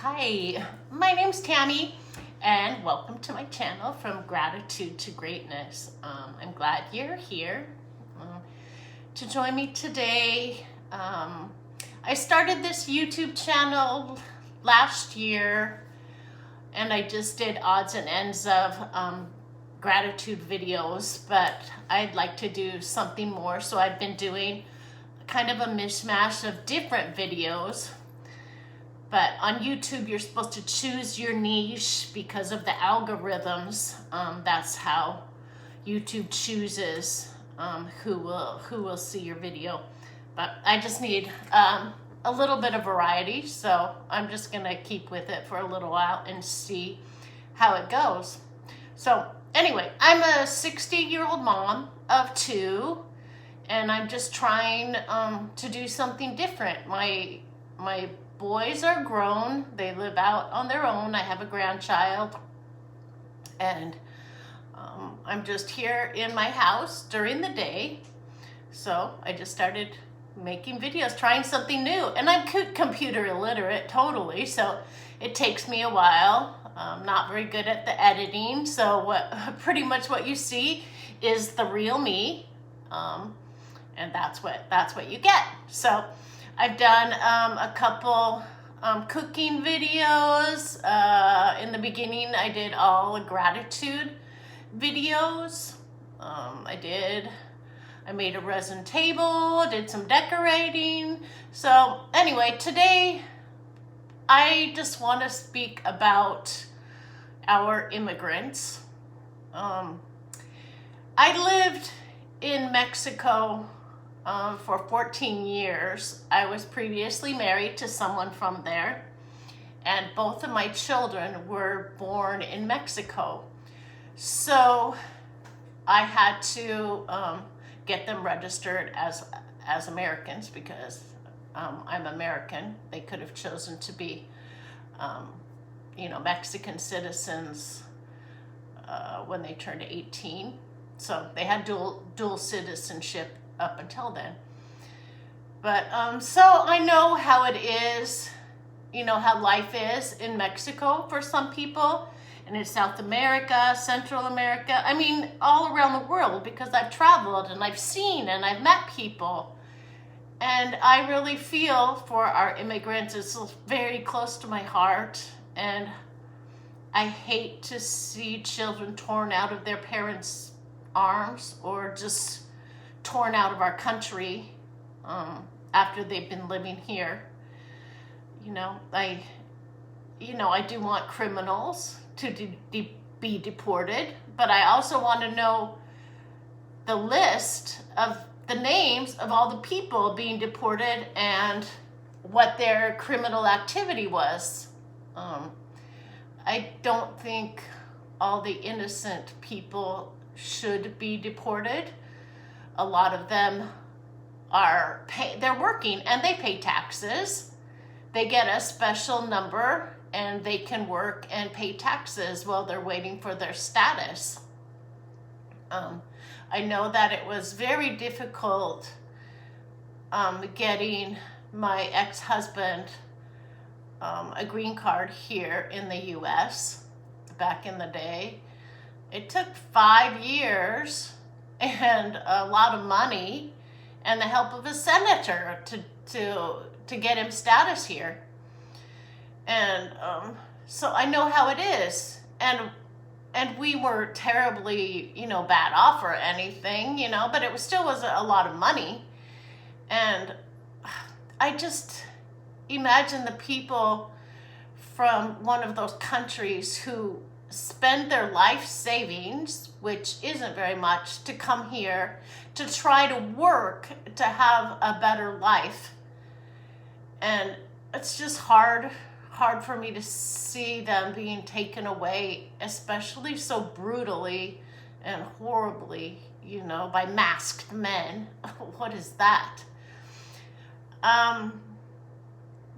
Hi, my name's Tammy, and welcome to my channel, From Gratitude to Greatness. I'm glad you're here to join me today. I started this YouTube channel last year, and I just did odds and ends of gratitude videos, but I'd like to do something more, so I've been doing kind of a mishmash of different videos. But on YouTube, you're supposed to choose your niche because of the algorithms. That's how YouTube chooses who will see your video. But I just need a little bit of variety, so I'm just gonna keep with it for a little while and see how it goes. So anyway, I'm a 60-year-old mom of two, and I'm just trying to do something different. My boys are grown. They live out on their own. I have a grandchild. And I'm just here in my house during the day. So I just started making videos, trying something new. And I'm computer illiterate, totally. So it takes me a while. I'm not very good at the editing. So pretty much what you see is the real me. And that's what you get. So I've done a couple cooking videos. In the beginning, I did all gratitude videos. I made a resin table, did some decorating. So anyway, today I just want to speak about our immigrants. I lived in Mexico for 14 years. I was previously married to someone from there, and both of my children were born in Mexico. So I had to get them registered as Americans because I'm American. They could have chosen to be, Mexican citizens when they turned 18. So they had dual citizenship up until then. But so I know how it is, how life is in Mexico for some people, and in South America, Central America, all around the world, because I've traveled and I've seen and I've met people. And I really feel for our immigrants. It's very close to my heart, and I hate to see children torn out of their parents' arms or just torn out of our country after they've been living here. I do want criminals to be deported, but I also want to know the list of the names of all the people being deported and what their criminal activity was. I don't think all the innocent people should be deported. A lot of them they're working and they pay taxes. They get a special number and they can work and pay taxes while they're waiting for their status. I know that it was very difficult getting my ex-husband a green card here in the U.S. back in the day. It took 5 years and a lot of money and the help of a senator to get him status here. And so I know how it is. And we were terribly, bad off or anything, but it still was a lot of money. And I just imagine the people from one of those countries who spend their life savings, which isn't very much, to come here to try to work to have a better life. And it's just hard for me to see them being taken away, especially so brutally and horribly, by masked men. What is that?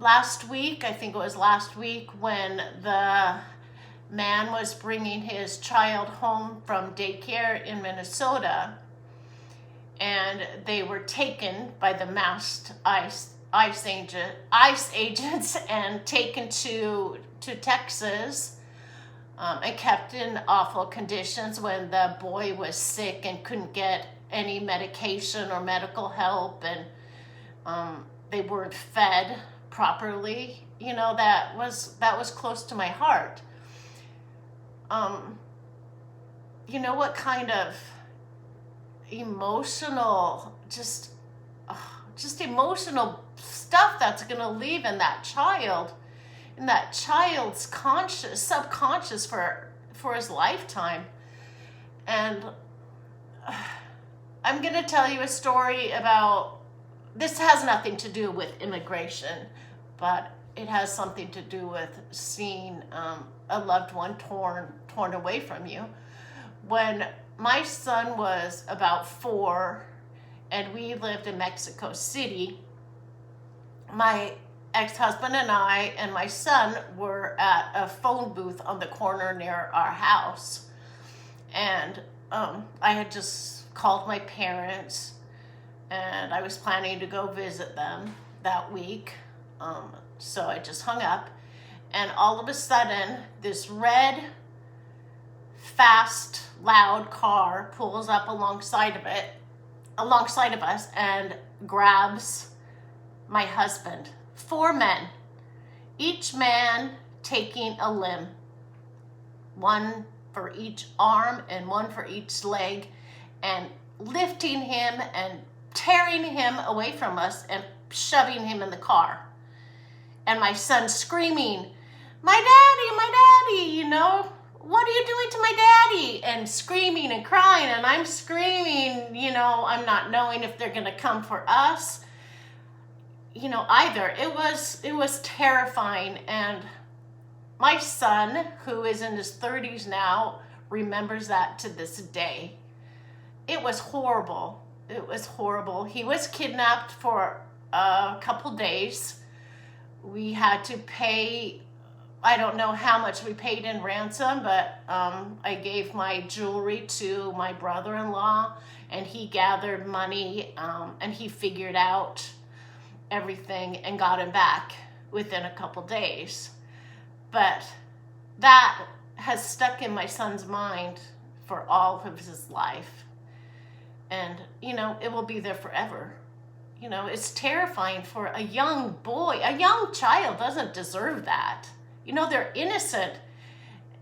Last week, I think it was last week, when the man was bringing his child home from daycare in Minnesota, and they were taken by the masked ICE ICE agents and taken to Texas, and kept in awful conditions when the boy was sick and couldn't get any medication or medical help, and they weren't fed properly. You know, that was close to my heart. You know what kind of emotional, just emotional stuff that's going to leave in that child's subconscious for his lifetime. And I'm going to tell you a story about, this has nothing to do with immigration, but it has something to do with seeing a loved one torn away from you. When my son was about 4 and we lived in Mexico City, my ex-husband and I and my son were at a phone booth on the corner near our house. And I had just called my parents, and I was planning to go visit them that week. So I just hung up, and all of a sudden, this red, fast, loud car pulls up alongside of us and grabs my husband. 4 men, each man taking a limb, one for each arm and one for each leg, and lifting him and tearing him away from us and shoving him in the car. And my son screaming, my daddy, you know, what are you doing to my daddy? And screaming and crying, and I'm screaming, you know, I'm not knowing if they're gonna come for us, you know, either. It was terrifying. And my son, who is in his 30s now, remembers that to this day. It was horrible. It was horrible. He was kidnapped for a couple days. We had to pay, I don't know how much we paid in ransom, but I gave my jewelry to my brother-in-law, and he gathered money, and he figured out everything and got him back within a couple days. But that has stuck in my son's mind for all of his life. And, you know, it will be there forever. You know, it's terrifying for a young boy. A young child doesn't deserve that. You know, they're innocent.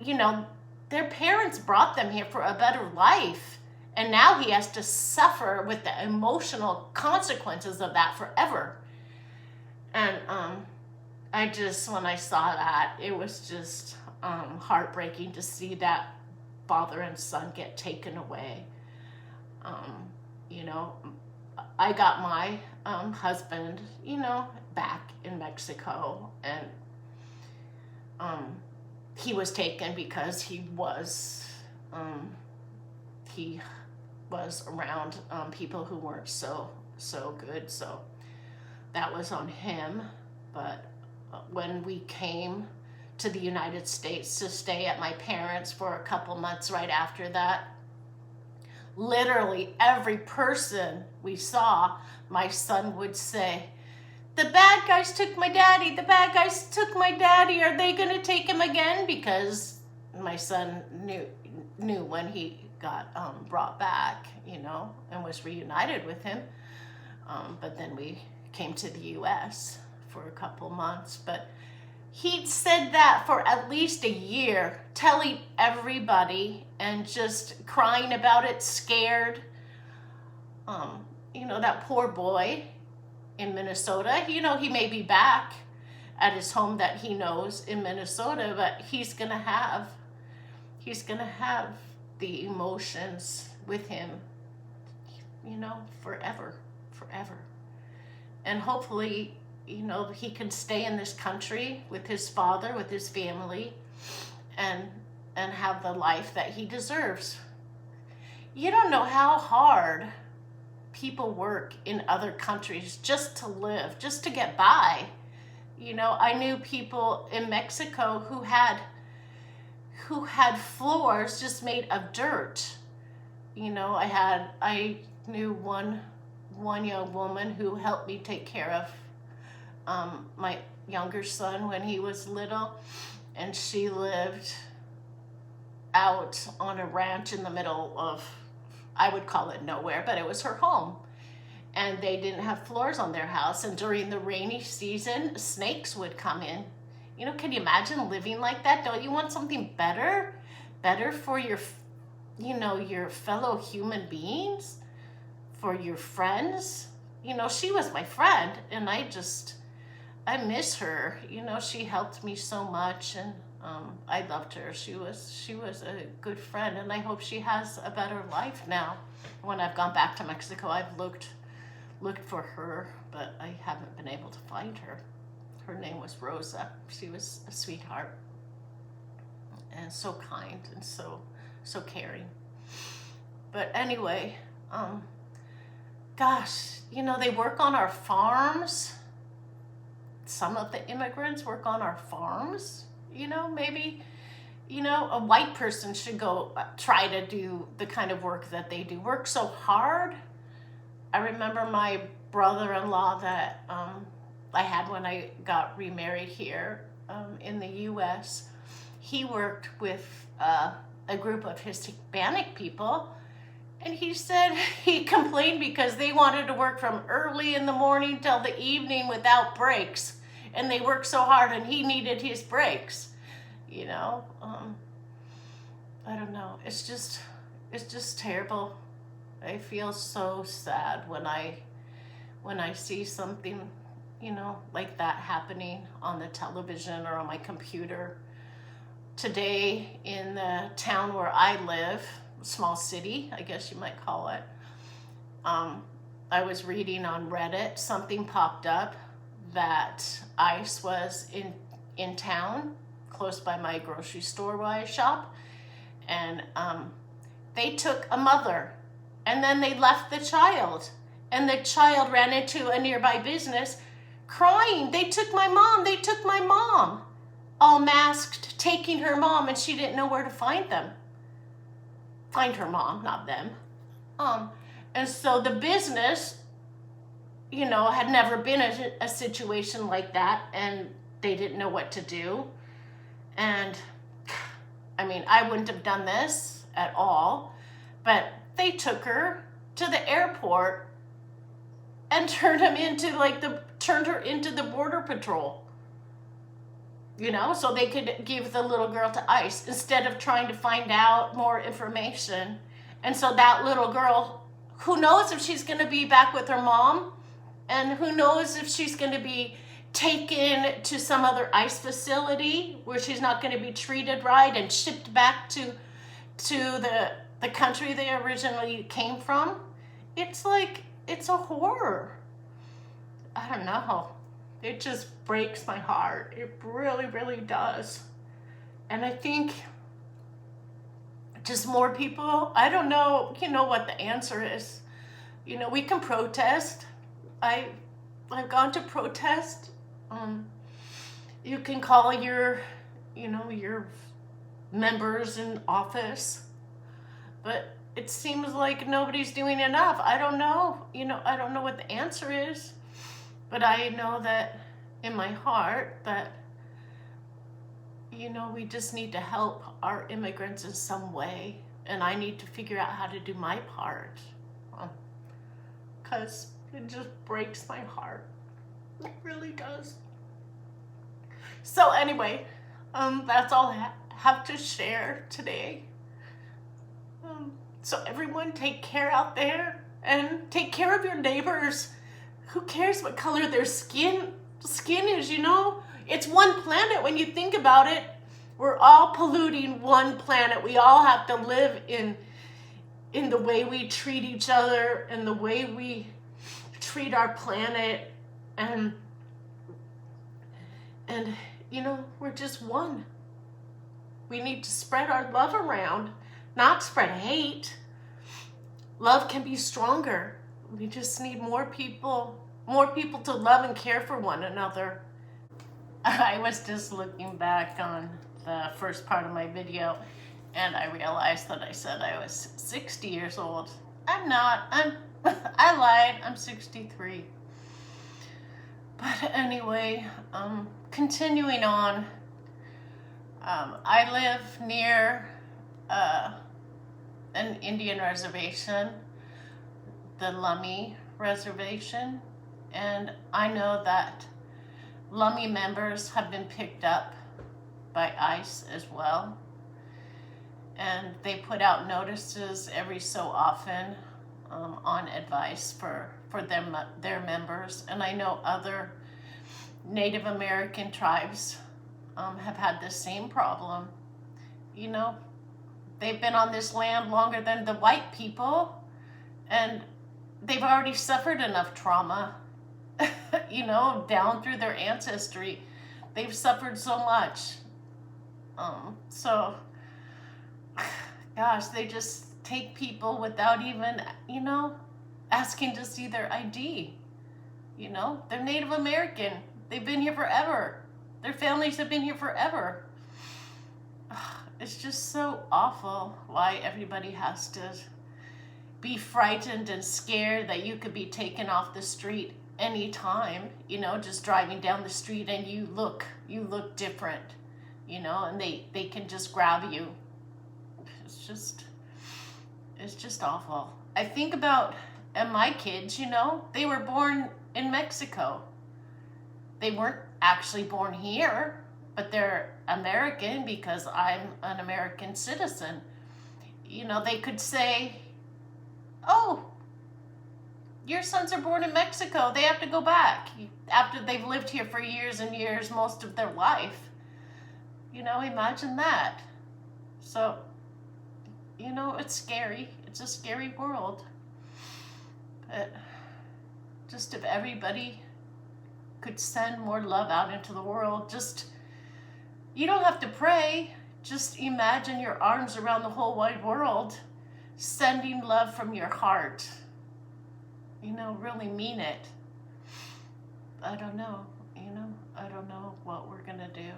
You know, their parents brought them here for a better life. And now he has to suffer with the emotional consequences of that forever. And I just, when I saw that, it was just heartbreaking to see that father and son get taken away. You know, I got my husband, you know, back in Mexico, and he was taken because he was around people who weren't so good. So that was on him. But when we came to the United States to stay at my parents' for a couple months right after that, literally every person we saw, my son would say, "The bad guys took my daddy, the bad guys took my daddy, are they gonna take him again?" Because my son knew when he got brought back, you know, and was reunited with him. But then we came to the US for a couple months. But he'd said that for at least a year, telling everybody and just crying about it, scared. You know, that poor boy in Minnesota, you know, he may be back at his home that he knows in Minnesota, but he's gonna have the emotions with him, you know, forever. And hopefully, you know, he can stay in this country with his father, with his family, and have the life that he deserves. You don't know how hard people work in other countries just to live, just to get by. You know, I knew people in Mexico who had floors just made of dirt. You know, I knew one young woman who helped me take care of my younger son when he was little, and she lived out on a ranch in the middle of, I would call it nowhere, but it was her home. And they didn't have floors on their house. And during the rainy season, snakes would come in. You know, can you imagine living like that? Don't you want something better? Better for your, you know, your fellow human beings? For your friends? You know, she was my friend, and I miss her. You know, she helped me so much, and I loved her. She was a good friend, and I hope she has a better life now. When I've gone back to Mexico, I've looked for her, but I haven't been able to find her. Her name was Rosa. She was a sweetheart and so kind and so caring. But anyway, gosh, you know, they work on our farms. Some of the immigrants work on our farms. You know, maybe, you know, a white person should go try to do the kind of work that they do. Work so hard. I remember my brother-in-law that I had when I got remarried here in the U.S. He worked with a group of Hispanic people, and he said he complained because they wanted to work from early in the morning till the evening without breaks, and they worked so hard, and he needed his breaks. You know, I don't know. It's just terrible. I feel so sad when I see something, you know, like that happening on the television or on my computer. Today in the town where I live, small city, I guess you might call it, I was reading on Reddit, something popped up that ICE was in town, close by my grocery store where I shop, and they took a mother, and then they left the child, and the child ran into a nearby business crying, they took my mom, all masked, taking her mom, and she didn't know where to find her mom, not them. And so the business, you know, had never been a situation like that, and they didn't know what to do. And I mean, I wouldn't have done this at all, but they took her to the airport and turned her into the border patrol. You know, so they could give the little girl to ICE instead of trying to find out more information. And so that little girl, who knows if she's going to be back with her mom, and who knows if she's going to be taken to some other ICE facility where she's not going to be treated right and shipped back to the country they originally came from. It's like, it's a horror. I don't know. It just breaks my heart. It really, really does. And I think just more people, I don't know, you know, what the answer is. You know, we can protest. I've gone to protest. You can call your members in office, but it seems like nobody's doing enough. I don't know. You know, I don't know what the answer is, but I know that in my heart that, you know, we just need to help our immigrants in some way, and I need to figure out how to do my part, because it just breaks my heart. It really does. So anyway, that's all I have to share today. So everyone, take care out there, and take care of your neighbors. Who cares what color their skin is, you know? It's one planet when you think about it. We're all polluting one planet. We all have to live in the way we treat each other and the way we treat our planet, and you know, we're just one. We need to spread our love around, not spread hate. Love can be stronger. We just need more people to love and care for one another. I was just looking back on the first part of my video, and I realized that I said I was 60 years old. I'm not. I lied. I'm 63. But anyway, continuing on, I live near an Indian reservation, the Lummi Reservation, and I know that Lummi members have been picked up by ICE as well, and they put out notices every so often on advice for them, their members. And I know other Native American tribes have had the same problem. You know, they've been on this land longer than the white people, and they've already suffered enough trauma, you know, down through their ancestry. They've suffered so much. So, gosh, they just take people without even, you know, asking to see their ID. You know, they're Native American. They've been here forever. Their families have been here forever. It's just so awful why everybody has to be frightened and scared that you could be taken off the street anytime, you know, just driving down the street and you look different, you know, and they can just grab you. It's just awful. I think about, and my kids, you know, they were born in Mexico. They weren't actually born here, but they're American because I'm an American citizen. You know, they could say, oh, your sons are born in Mexico. They have to go back after they've lived here for years and years, most of their life. You know, imagine that. So, you know, it's scary. It's a scary world. But just if everybody could send more love out into the world, just, you don't have to pray. Just imagine your arms around the whole wide world, sending love from your heart. You know, really mean it. I don't know, you know, I don't know what we're gonna do.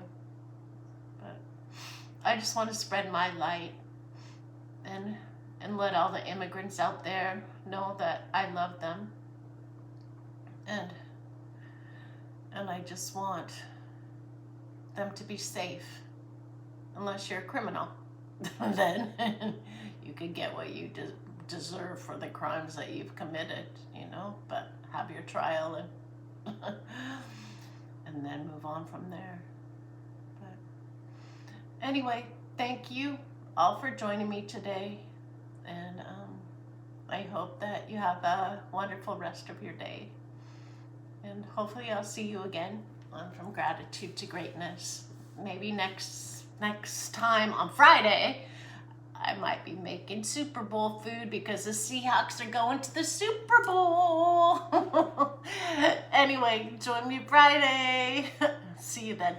But I just want to spread my light and let all the immigrants out there know that I love them. And I just want them to be safe. Unless you're a criminal, then you can get what you deserve for the crimes that you've committed, you know, but have your trial and and then move on from there. But anyway, thank you all for joining me today, and I hope that you have a wonderful rest of your day, and hopefully I'll see you again on From Gratitude to Greatness. Maybe next time on Friday I might be making Super Bowl food because the Seahawks are going to the Super Bowl. Anyway, join me Friday. See you then.